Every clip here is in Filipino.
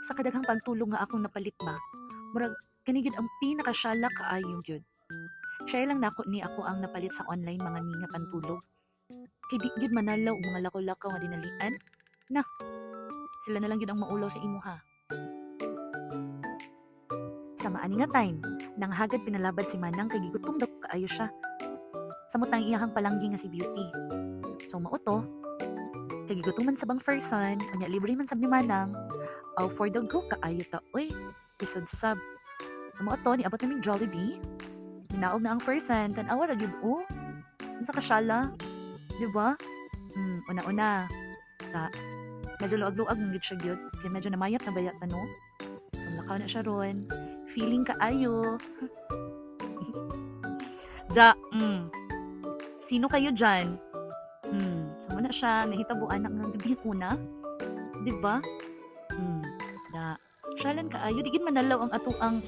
Sa kadaghang pagtulog nga akong napalit ba, murag kani gyud ang pinakasyala kaayo gyud. Share lang nako ni ako ang napalit sa online mga mi nga pantulog. Kay di gyud manalaw og mga lakaw-lakaw nga dinalian. Na, sila na lang gyud ang maulaw sa imo ha. Sa maani nga time, nang hagad pinalabad si Manang kay gigutom daw kaayo siya. Samot ang iyahang palanggi nga si Beauty. So mauto, kay gigutuman sa bang first son, unya libre man sab ni Manang. Aw for the go kaayo ta, oy, isod sab. So mauto, niabot naming Jollibee. Ninaog na ang first son, tan-awa ra gyud oh. Unsa ka syala, di ba? Una-una, ta, medyo luag-luag ng gyud siya gyud, kay medyo namayat na bayat no. So lakaw na siya ron. Feeling kaayo. Ja, sino kayo dyan? So na siya, nahitabuan na ng gabi una. Diba? Da, syalan kaayo, di gid manalaw ang ato ang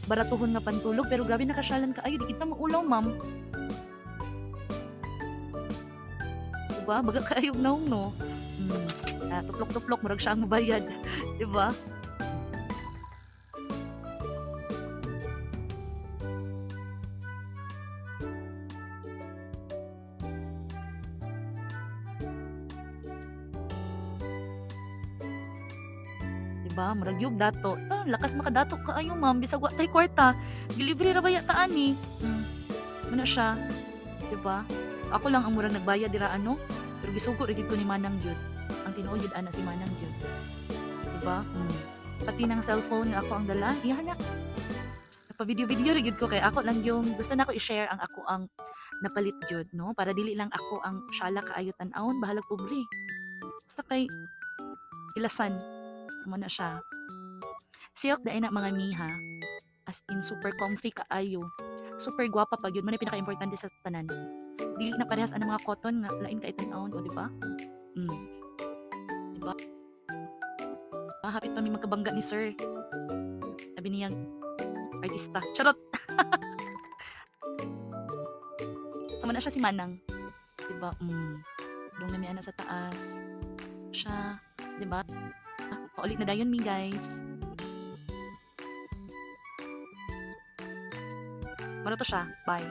baratuhon nga pantulog, pero grabe nakasyalan kaayo, di kita maulaw, ma'am. Diba? Baga kaayo naong, no? Tuplok-tuplok, murag siya ang mabayad. Diba? 'Di ba? Murag yug dato. Lakas makadato kaayo ma'am bisag wa tay kwarta. Delivery ra baya ta ani. Muna siya, 'di ba? Ako lang ang murag nagbayad dira ano, pero gisugo ra gid ko ni Manang gyud. Ang tinuod gyud ana si Manang gyud. 'Di ba? Pati ng cellphone nga ako ang dala, iyan na. Nagpa-video-video ra gyud ko kay ako lang yung gusto na ko i-share ang ako ang napalit gyud, no? Para dili lang ako ang syala kaayo tan-awon, bahalag pobre. Basta kay ilasan. Mo na siya. Silk dai na mga miha. As in super comfy kaayo. Super gwapa pag yun. Man ay pinaka-importante sa tanan. Dili na parehas ang mga cotton nga lain ka itan-awon, o di ba? Di ba? Hapit pa mi magkabangga ni sir. Sabi niya, artista. Charot! Sama na siya si Manang. Di ba? Dong na mi ana sa taas. Siya. Di ba? Paulit na dayon mi guys. Maro to siya. Bye.